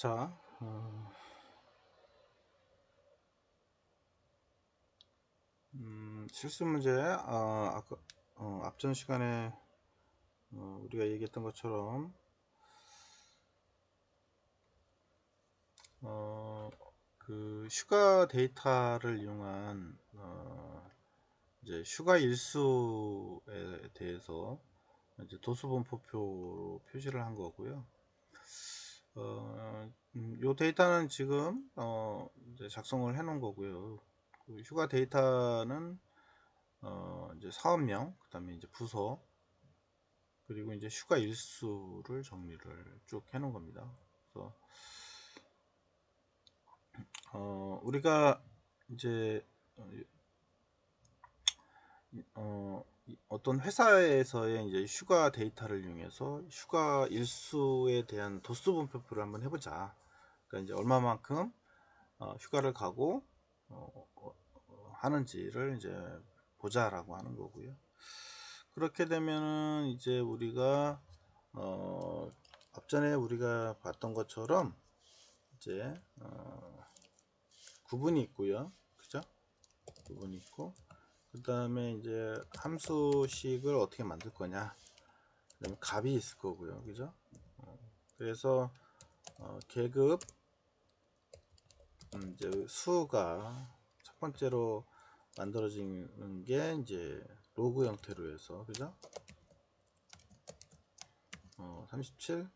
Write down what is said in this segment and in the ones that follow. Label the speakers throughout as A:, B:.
A: 자, 실수 문제, 아까, 앞전 시간에, 우리가 얘기했던 것처럼, 그, 휴가 데이터를 이용한, 이제 휴가 일수에 대해서, 이제 도수분포표로 표시를 한 거고요. 요 데이터는 지금, 이제 작성을 해 놓은 거고요. 그 휴가 데이터는, 이제 사업명, 그 다음에 이제 부서, 그리고 이제 휴가 일수를 정리를 쭉 해놓은 겁니다. 그래서 우리가 이제 어떤 회사에서의 이제 휴가 데이터를 이용해서 휴가 일수에 대한 도수 분표를 한번 해보자. 그러니까 이제 얼마만큼 휴가를 가고 하는지를 이제 보자라고 하는 거고요. 그렇게 되면은 이제 우리가 앞전에 우리가 봤던 것처럼 이제 구분이 있고요, 그죠? 구분이 있고, 그 다음에 이제 함수식을 어떻게 만들 거냐, 그다음에 값이 있을 거고요, 그죠? 그래서 계급 이제 수가 첫 번째로 만들어지는 게 이제 로그 형태로 해서, 그죠? 37,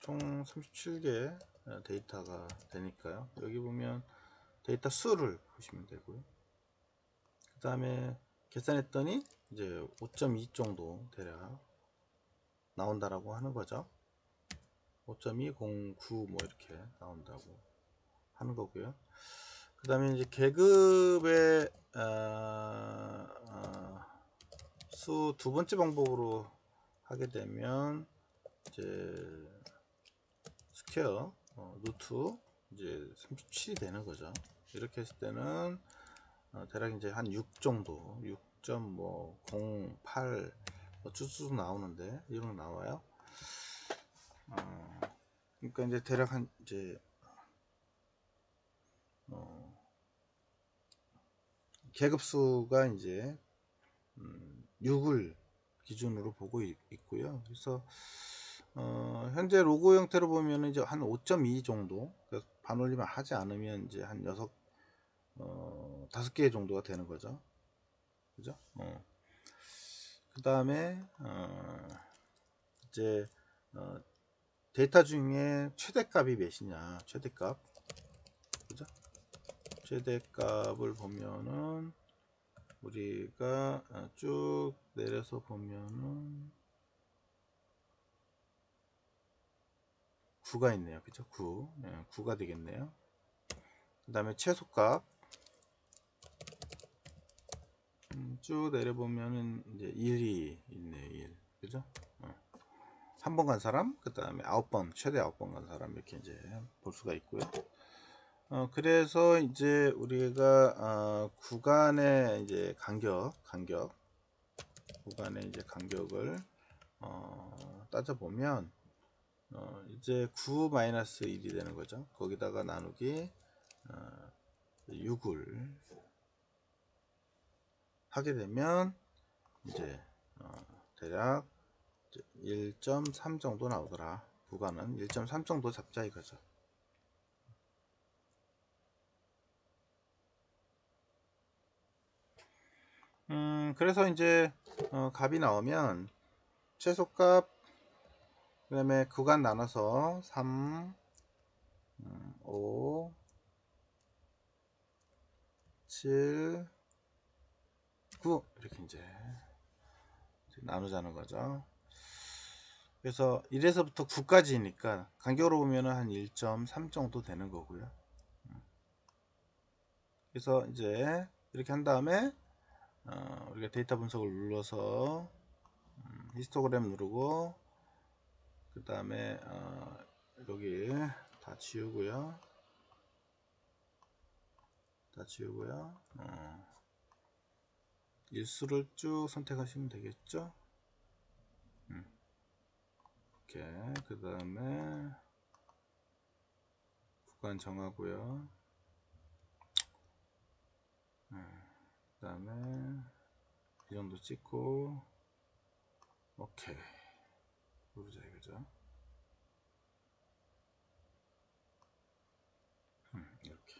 A: 총 37개 데이터가 되니까요. 여기 보면 데이터 수를 보시면 되고요. 그 다음에 계산했더니 이제 5.2 정도 대략 나온다라고 하는 거죠. 5.209 뭐 이렇게 나온다고 하는 거고요. 그 다음에 이제 계급의 수 두 번째 방법으로 하게 되면 이제 스퀘어 루트 이제 37이 되는 거죠. 이렇게 했을 때는 대략 이제 한 6 정도, 6.08 뭐 쭉쭉 나오는데 이런 거 나와요. 그러니까 이제 대략 한 이제 계급수가 이제 6을 기준으로 보고 있고요. 그래서 현재 로고 형태로 보면 이제 한 5.2 정도, 그래서 반올림을 하지 않으면 이제 한 5개 정도가 되는 거죠. 그죠? 그 다음에 이제 데이터 중에 최대값이 몇이냐, 최대값, 그죠? 최대값을 보면은 우리가 쭉 내려서 보면은 9가 있네요. 그죠? 9. 네, 9가 되겠네요. 그 다음에 최소값 쭉 내려보면은 이제 1이 있네요. 1. 그죠? 한 번 간 사람, 그 다음에 9번, 최대 9번 간 사람 이렇게 이제 볼 수가 있고요. 그래서 이제 우리가 구간의 이제 구간의 이제 간격을 따져보면 이제 9-1이 되는 거죠. 거기다가 나누기 6을 하게 되면 이제 대략 1.3 정도 나오더라. 구간은 1.3 정도 잡자 이거죠. 그래서 이제 값이 나오면 최소값, 그 다음에 구간 나눠서 3, 5, 7, 9 이렇게 이제 나누자는 거죠. 그래서 1에서부터 9까지니까 간격으로 보면 한 1.3 정도 되는 거고요. 그래서 이제 이렇게 한 다음에 우리가 데이터 분석을 눌러서 히스토그램 누르고, 그 다음에 여기 다 지우고요. 일수를 쭉 선택하시면 되겠죠. 이렇게 그 다음에 구간 정하고요. 그 다음에 이 정도 찍고 오케이 누르자 이거죠. 이렇게.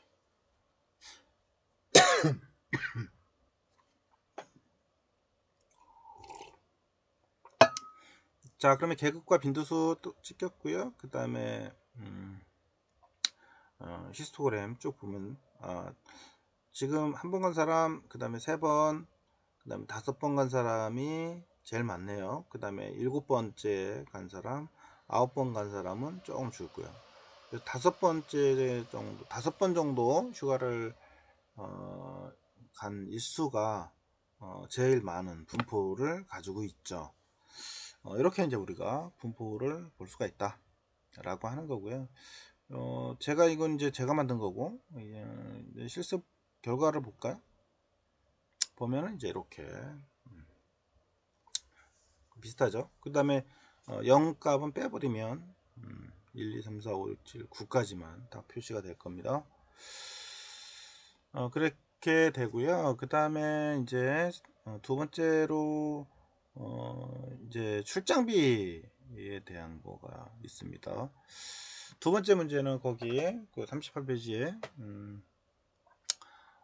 A: 자, 그러면 계급과 빈도수 또 찍혔고요. 그 다음에 히스토그램 쭉 보면 지금 한 번 간 사람, 그 다음에 3번, 그 다음에 5번 간 사람이 제일 많네요. 그 다음에 7번째 간 사람, 9번 간 사람은 조금 줄고요. 5번째 정도, 5번 정도 휴가를 간 일수가 제일 많은 분포를 가지고 있죠. 이렇게 이제 우리가 분포를 볼 수가 있다 라고 하는 거고요. 제가 이건 이제 제가 만든 거고 이제 실습 결과를 볼까요? 보면은 이제 이렇게 비슷하죠. 그 다음에 0 값은 빼버리면 1, 2, 3, 4, 5, 6, 7, 9까지만 다 표시가 될 겁니다. 그렇게 되고요. 그 다음에 이제 두 번째로 이제 출장비에 대한 거가 있습니다. 두 번째 문제는 거기에 그 38페이지에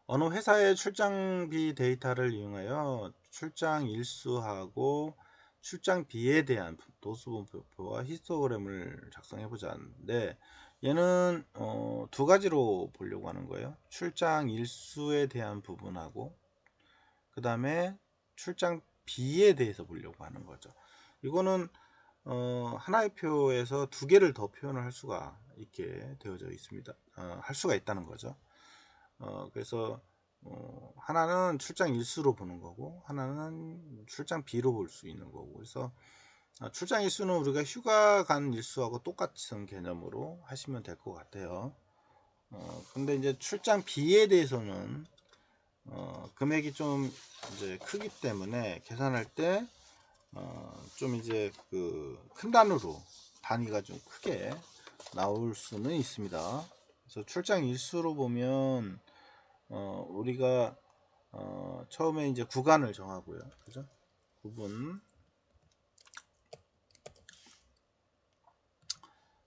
A: 어느 회사의 출장비 데이터를 이용하여 출장 일수하고 출장비에 대한 도수분표와 히스토그램을 작성해 보자는데 얘는 두 가지로 보려고 하는 거예요. 출장 일수에 대한 부분하고 그 다음에 출장비에 대해서 보려고 하는 거죠. 이거는 하나의 표에서 두 개를 더 표현을 할 수가 있게 되어져 있습니다. 할 수가 있다는 거죠. 그래서 하나는 출장 일수로 보는 거고 하나는 출장 비로 볼 수 있는 거고 그래서 출장 일수는 우리가 휴가 간 일수하고 똑같은 개념으로 하시면 될 것 같아요. 근데 이제 출장 비에 대해서는 금액이 좀 이제 크기 때문에 계산할 때 좀 이제 그 큰 단으로 단위가 좀 크게 나올 수는 있습니다. 그래서 출장 일수로 보면 우리가 처음에 이제 구간을 정하고요. 그죠? 구분.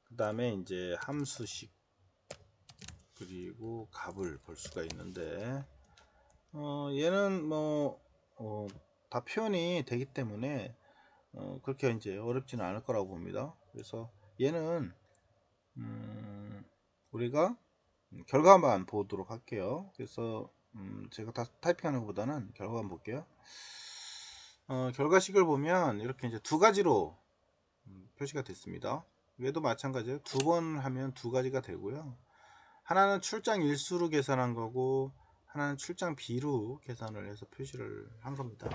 A: 그 다음에 이제 함수식 그리고 값을 볼 수가 있는데 얘는 뭐 다 표현이 되기 때문에 그렇게 이제 어렵지는 않을 거라고 봅니다. 그래서 얘는 우리가 결과만 보도록 할게요. 그래서 제가 다 타이핑하는 것보다는 결과만 볼게요. 결과식을 보면 이렇게 이제 두 가지로 표시가 됐습니다. 얘도 마찬가지예요. 두 번 하면 두 가지가 되고요. 하나는 출장 일수로 계산한 거고 하나는 출장 비로 계산을 해서 표시를 한 겁니다.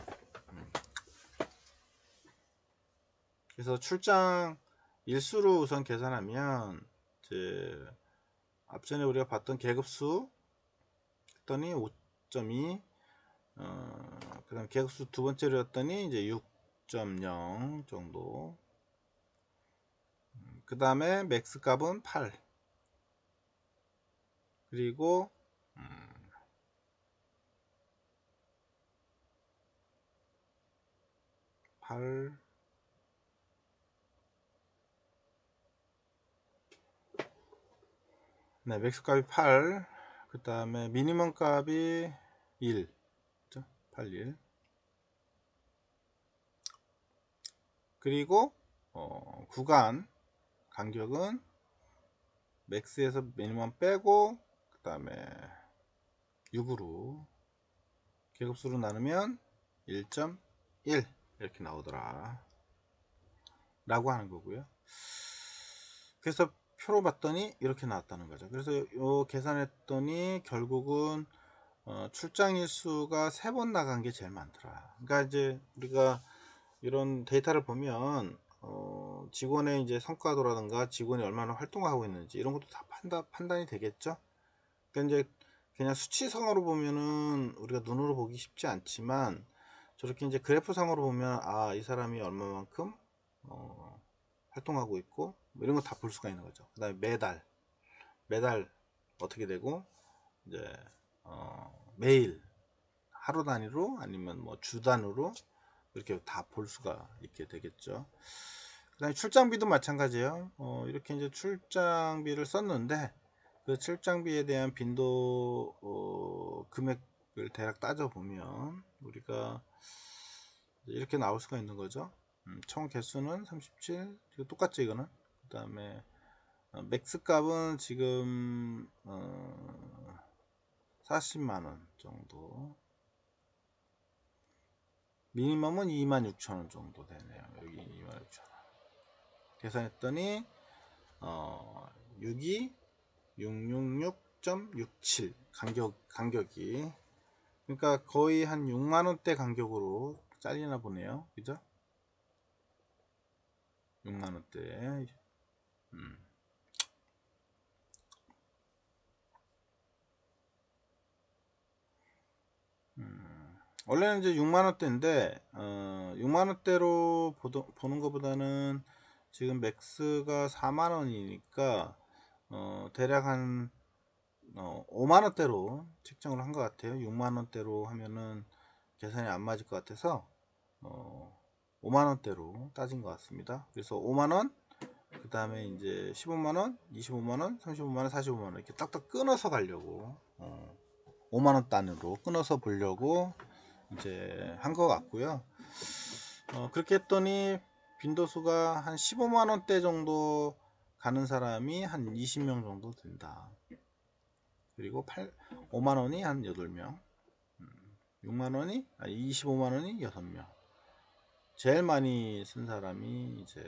A: 그래서 출장 일수로 우선 계산하면 이제 앞전에 우리가 봤던 계급수 했더니 5.2 그 다음 계급수 두 번째로 했더니 이제 6.0 정도 그 다음에 맥스 값은 8 그리고 8 네, 맥스 값이 8 그 다음에 미니멈 값이 1 81 그리고 구간 간격은 맥스에서 미니멈 빼고 그 다음에 6으로 계급수로 나누면 1.1 이렇게 나오더라 라고 하는 거고요. 그래서 표로 봤더니 이렇게 나왔다는 거죠. 그래서 요 계산했더니 결국은 출장 일수가 3번 나간 게 제일 많더라. 그러니까 이제 우리가 이런 데이터를 보면 직원의 이제 성과도라든가 직원이 얼마나 활동하고 있는지 이런 것도 다 판단이 되겠죠. 그러니까 이제 그냥 수치상으로 보면은 우리가 눈으로 보기 쉽지 않지만 저렇게 이제 그래프상으로 보면 이 사람이 얼마만큼 활동하고 있고 뭐 이런 거 다 볼 수가 있는 거죠. 그 다음에 매달 매달 어떻게 되고 이제 매일 하루 단위로 아니면 뭐 주 단위로 이렇게 다 볼 수가 있게 되겠죠. 그다음에 출장비도 마찬가지예요. 이렇게 이제 출장비를 썼는데 그 출장비에 대한 빈도 금액을 대략 따져 보면 우리가 이렇게 나올 수가 있는 거죠. 총 개수는 37, 이거 똑같죠 이거는. 그 다음에 맥스 값은 지금 40만원 정도, 미니멈은 26,000원 정도 되네요. 여기 26,000원 계산했더니 62 666.67 간격이, 그러니까 거의 한 6만원대 간격으로 잘리나 보네요. 그죠? 6만원대. 원래는 이제 6만원대인데 6만원대로 보는 것보다는 지금 맥스가 4만원이니까 대략 한 5만원대로 책정을 한 것 같아요. 6만원대로 하면은 계산이 안 맞을 것 같아서 5만원대로 따진 것 같습니다. 그래서 5만원, 그 다음에 이제 15만원, 25만원, 35만원, 45만원 이렇게 딱딱 끊어서 가려고 5만원 단위로 끊어서 보려고 이제 한 것 같고요. 그렇게 했더니 빈도수가 한 15만원대 정도 가는 사람이 한 20명 정도 된다. 그리고 5만원이 한 8명, 6만원이, 25만원이 6명. 제일 많이 쓴 사람이 이제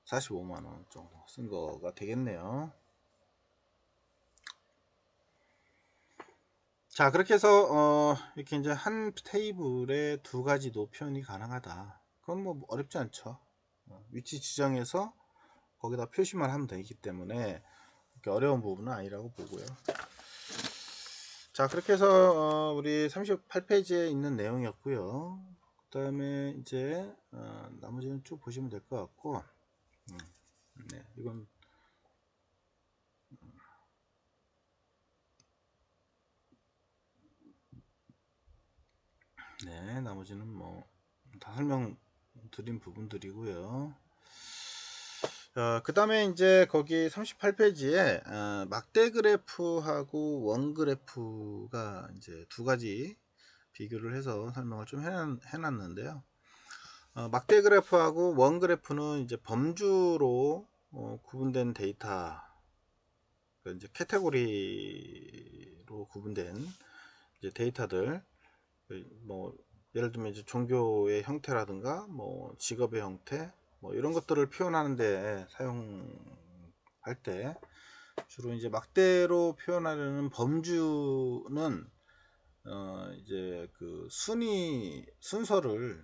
A: 45만원 정도 쓴 거가 되겠네요. 자, 그렇게 해서 이렇게 이제 한 테이블에 두 가지 노편이 가능하다. 그건 뭐 어렵지 않죠. 위치 지정해서 거기다 표시만 하면 되기 때문에 그렇게 어려운 부분은 아니라고 보고요. 자, 그렇게 해서 우리 38페이지에 있는 내용이었고요. 그 다음에 이제 나머지는 쭉 보시면 될 것 같고, 네, 이건 네, 나머지는 뭐 다 설명드린 부분들이고요. 그 다음에 이제 거기 38페이지에 막대 그래프하고 원 그래프가 이제 두 가지 비교를 해서 설명을 좀 해놨는데요. 막대 그래프하고 원 그래프는 이제 범주로 구분된 데이터, 이제 카테고리로 구분된 이제 데이터들, 뭐 예를 들면 이제 종교의 형태라든가 뭐 직업의 형태, 뭐 이런 것들을 표현하는데 사용할 때 주로 이제 막대로 표현하려는 범주는 이제 그 순서를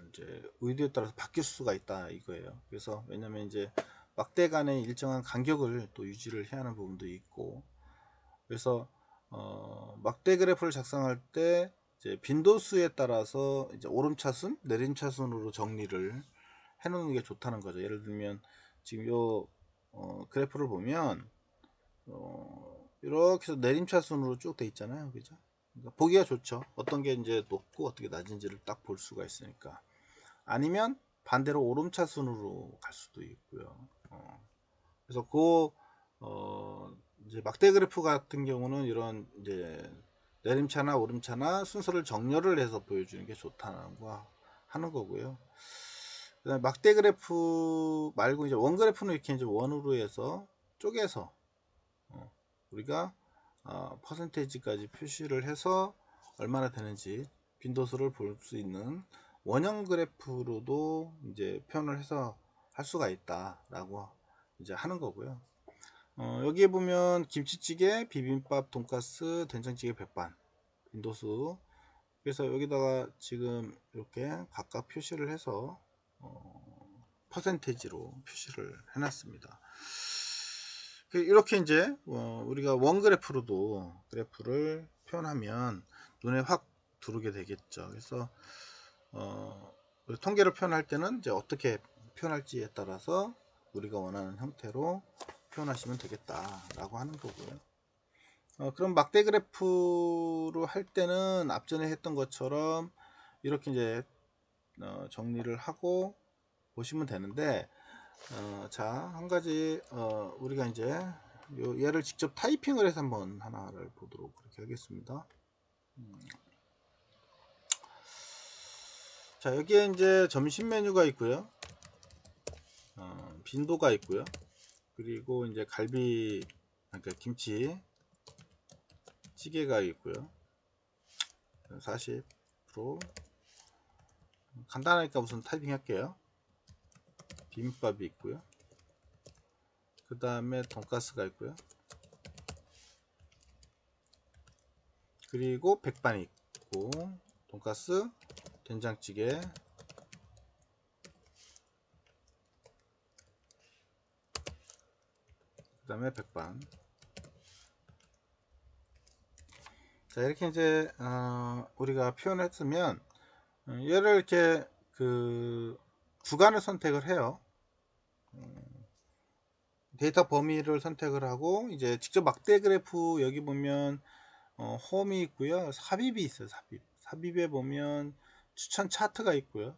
A: 이제 의도에 따라서 바뀔 수가 있다 이거예요. 그래서 왜냐면 이제 막대 간의 일정한 간격을 또 유지를 해야 하는 부분도 있고, 그래서 막대 그래프를 작성할 때 이제 빈도수에 따라서 이제 오름차순, 내림차순으로 정리를 해 놓는 게 좋다는 거죠. 예를 들면 지금 요 그래프를 보면 이렇게 해서 내림차순으로 쭉 돼 있잖아요. 그죠? 그러니까 보기가 좋죠. 어떤 게 이제 높고 어떻게 낮은지를 딱 볼 수가 있으니까. 아니면 반대로 오름차순으로 갈 수도 있고요. 그래서 이제 막대 그래프 같은 경우는 이런 이제 내림차나 오름차나 순서를 정렬을 해서 보여주는 게 좋다는 거 하는 거고요. 그다음에 막대 그래프 말고 이제 원 그래프는 이렇게 이제 원으로 해서 쪼개서 우리가 퍼센테이지까지 표시를 해서 얼마나 되는지 빈도수를 볼 수 있는 원형 그래프로도 이제 표현을 해서 할 수가 있다라고 이제 하는 거고요. 여기에 보면 김치찌개, 비빔밥, 돈가스, 된장찌개, 백반 빈도수, 그래서 여기다가 지금 이렇게 각각 표시를 해서 퍼센테이지로 표시를 해놨습니다. 이렇게 이제 우리가 원 그래프로도 그래프를 표현하면 눈에 확 들어오게 되겠죠. 그래서 통계를 표현할 때는 이제 어떻게 표현할지에 따라서 우리가 원하는 형태로 표현하시면 되겠다라고 하는 거고요. 그럼 막대 그래프로 할 때는 앞전에 했던 것처럼 이렇게 이제 정리를 하고 보시면 되는데, 자, 한 가지 우리가 이제 얘를 직접 타이핑을 해서 한번 하나를 보도록 그렇게 하겠습니다. 자, 여기에 이제 점심 메뉴가 있고요, 빈도가 있고요, 그리고 이제 갈비, 그러니까 김치 찌개가 있고요, 40% 간단하니까 우선 타이핑 할게요. 비빔밥이 있고요, 그 다음에 돈가스가 있고요, 그리고 백반이 있고, 돈가스, 된장찌개, 그 다음에 백반. 자, 이렇게 이제 우리가 표현했으면 얘를 이렇게 그 구간을 선택을 해요. 데이터 범위를 선택을 하고, 이제 직접 막대 그래프 여기 보면 홈이 있고요, 삽입이 있어요. 삽입에 보면 추천 차트가 있고요,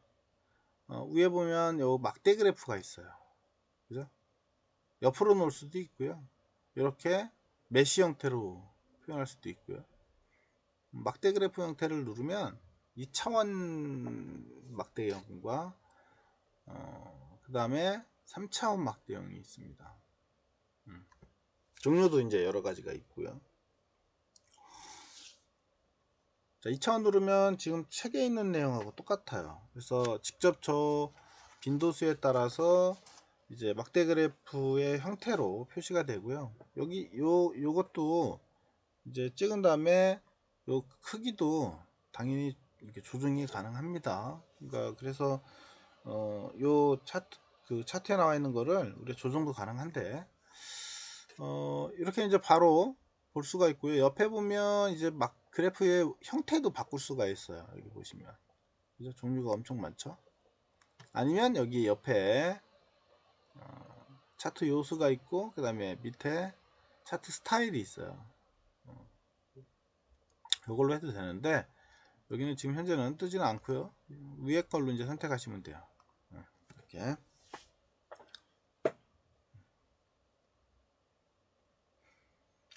A: 위에 보면 요 막대 그래프가 있어요. 그죠? 옆으로 놓을 수도 있고요, 이렇게 메시 형태로 표현할 수도 있고요. 막대 그래프 형태를 누르면 2차원 막대형과 그 다음에 3차원 막대형이 있습니다. 종류도 이제 여러 가지가 있고요. 자, 2차원 누르면 지금 책에 있는 내용하고 똑같아요. 그래서 직접 저 빈도수에 따라서 이제 막대 그래프의 형태로 표시가 되고요. 여기 요것도 이제 찍은 다음에 요 크기도 당연히 이렇게 조정이 가능합니다. 그러니까 그래서 요 차트, 그 차트에 나와 있는 거를 우리 조정도 가능한데, 이렇게 이제 바로 볼 수가 있고요. 옆에 보면 이제 막 그래프의 형태도 바꿀 수가 있어요. 여기 보시면 그죠? 종류가 엄청 많죠. 아니면 여기 옆에 차트 요소가 있고, 그 다음에 밑에 차트 스타일이 있어요. 이걸로 해도 되는데, 여기는 지금 현재는 뜨지는 않고요, 위에 걸로 이제 선택하시면 돼요. 이렇게.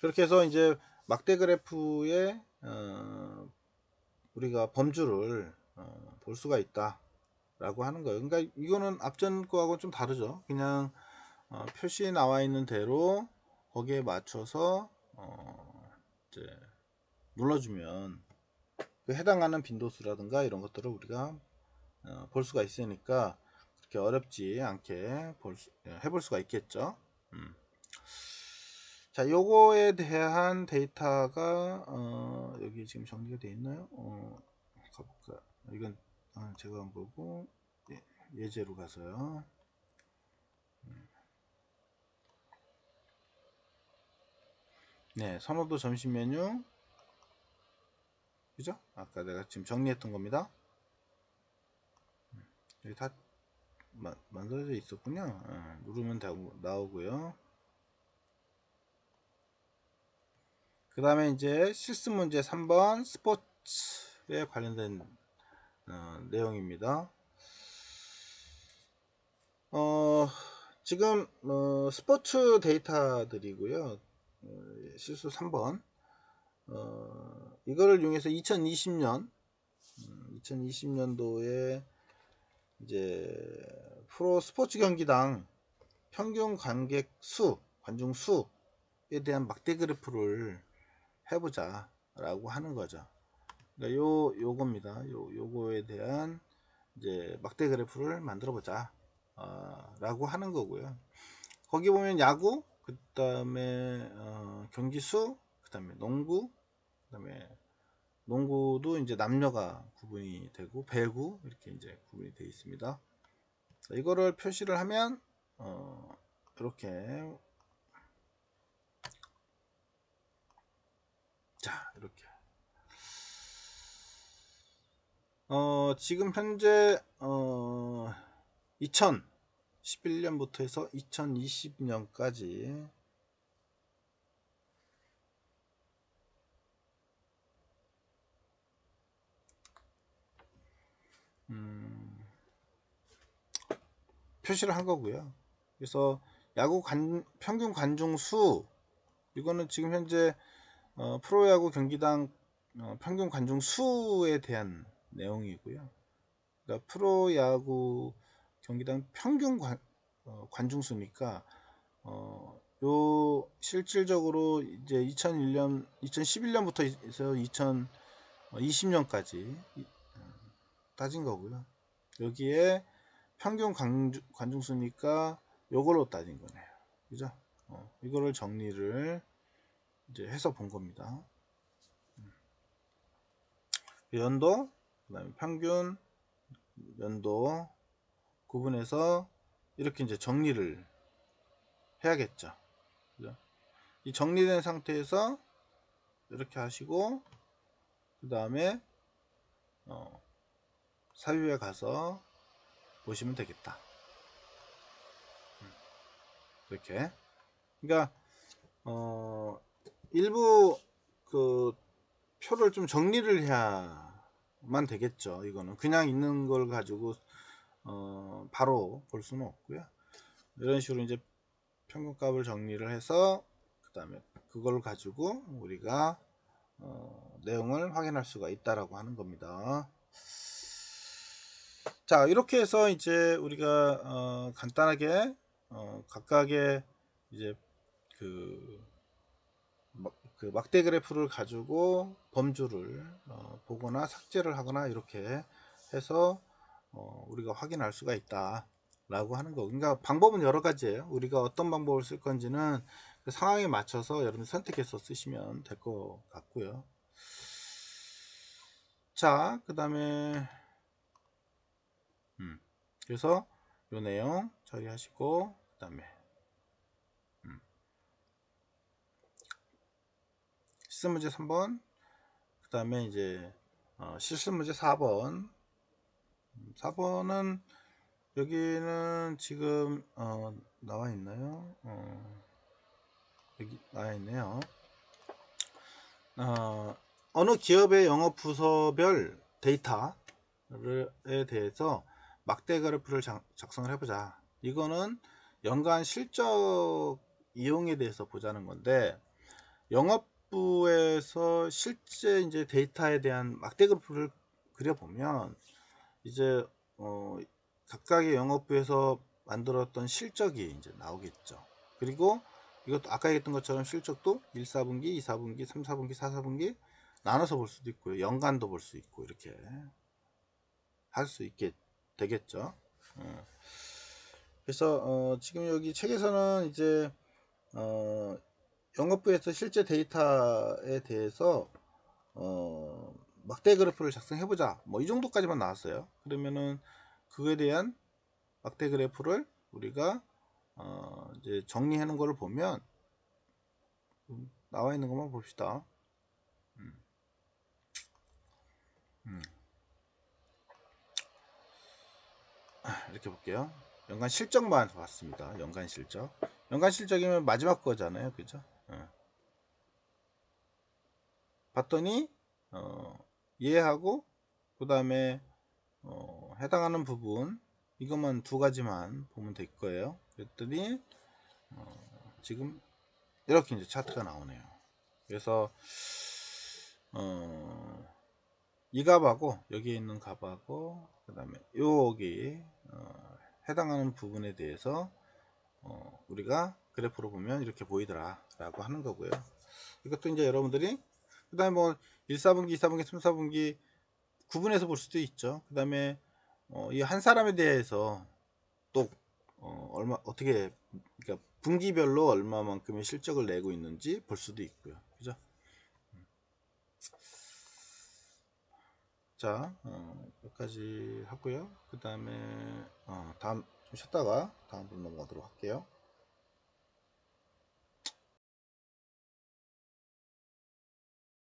A: 그렇게 해서 이제 막대 그래프에 우리가 범주를 볼 수가 있다 라고 하는 거예요. 그러니까 이거는 앞전 거하고 좀 다르죠. 그냥 표시에 나와 있는 대로 거기에 맞춰서 이제 눌러주면 그 해당하는 빈도수라든가 이런 것들을 우리가 볼 수가 있으니까 그렇게 어렵지 않게 해볼 수가 있겠죠. 자, 요거에 대한 데이터가 여기 지금 정리가 되어 있나요? 가볼까? 이건 제가 안 보고 예제로 가서요. 네, 선호도 점심 메뉴, 그죠? 아까 내가 지금 정리했던 겁니다. 여기 다 만들어져 있었군요. 누르면 나오고요. 그 다음에 이제 실습 문제 3번 스포츠에 관련된 내용입니다. 지금 스포츠 데이터들이고요. 실수 3번. 이거를 이용해서 2020년도에 이제 프로 스포츠 경기당 평균 관객 수, 관중 수에 대한 막대 그래프를 해보자 라고 하는 거죠. 그러니까 요겁니다. 요거에 대한 이제 막대 그래프를 만들어 보자 라고 하는 거고요. 거기 보면 야구, 그 다음에 경기 수, 그 다음에 농구, 그 다음에 농구도 이제 남녀가 구분이 되고 배구 이렇게 이제 구분이 되어 있습니다. 자, 이거를 표시를 하면 이렇게, 자, 이렇게 지금 현재 2011년부터 해서 2020년까지 표시를 한 거고요. 그래서 야구 평균 관중 수, 이거는 지금 현재 프로야구 경기당 평균 관중 수에 대한 내용이고요. 그러니까 프로야구 경기당 평균 관중 수니까 요 실질적으로 이제 2001년, 2011년부터 해서 2020년까지 따진 거고요. 여기에 평균 관중 수니까 요걸로 따진 거네요. 그죠? 이거를 정리를 이제 해서 본 겁니다. 연도, 그 다음에 평균, 연도 구분해서 이렇게 이제 정리를 해야겠죠. 그죠? 이 정리된 상태에서 이렇게 하시고, 그 다음에 사유에 가서 보시면 되겠다. 이렇게. 그러니까 일부 그 표를 좀 정리를 해야만 되겠죠. 이거는 그냥 있는 걸 가지고 바로 볼 수는 없고요. 이런 식으로 이제 평균값을 정리를 해서 그 다음에 그걸 가지고 우리가 내용을 확인할 수가 있다라고 하는 겁니다. 자, 이렇게 해서 이제 우리가 간단하게 각각의 이제 그 막대 그래프를 가지고 범주를 보거나 삭제를 하거나 이렇게 해서 우리가 확인할 수가 있다 라고 하는 거. 그러니까 방법은 여러 가지예요. 우리가 어떤 방법을 쓸 건지는 그 상황에 맞춰서 여러분 선택해서 쓰시면 될 것 같고요. 자, 그 다음에 그래서 요 내용 처리하시고 그 다음에 실습 문제 3번, 그 다음에 이제 실습 문제 4번. 4번은 여기는 지금 나와 있나요? 여기 나와 있네요. 어느 기업의 영업 부서별 데이터에 대해서 막대 그래프를 작성을 해보자. 이거는 연간 실적 이용에 대해서 보자는 건데, 영업부에서 실제 이제 데이터에 대한 막대 그래프를 그려보면 이제 각각의 영업부에서 만들었던 실적이 이제 나오겠죠. 그리고 이것도 아까 얘기했던 것처럼 실적도 1, 4분기, 2, 4분기, 3, 4분기, 4, 4분기 나눠서 볼 수도 있고요. 연간도 볼 수 있고 이렇게 할 수 있게 되겠죠. 그래서 지금 여기 책에서는 이제 영업부에서 실제 데이터에 대해서 막대 그래프를 작성해보자. 뭐 이 정도까지만 나왔어요. 그러면은 그에 대한 막대 그래프를 우리가 이제 정리해 놓은 거를 보면 나와 있는 것만 봅시다. 이렇게 볼게요. 연간 실적만 봤습니다. 연간 실적. 연간 실적이면 마지막 거잖아요. 그죠? 봤더니 얘하고 그 다음에 해당하는 부분 이것만 두 가지만 보면 될 거예요. 그랬더니 지금 이렇게 이제 차트가 나오네요. 그래서 이 값하고 여기에 있는 값하고 그 다음에 여기 해당하는 부분에 대해서 우리가 그래프로 보면 이렇게 보이더라 라고 하는 거고요. 이것도 이제 여러분들이 그 다음에 뭐 1, 4분기, 2, 4분기, 3, 4분기 구분해서 볼 수도 있죠. 그 다음에 이 한 사람에 대해서 또 얼마 어떻게 그러니까 분기별로 얼마만큼의 실적을 내고 있는지 볼 수도 있고요. 그죠? 자, 여기까지 하고요. 그 다음에 다음 좀 쉬었다가 다음 분 넘어가도록 할게요.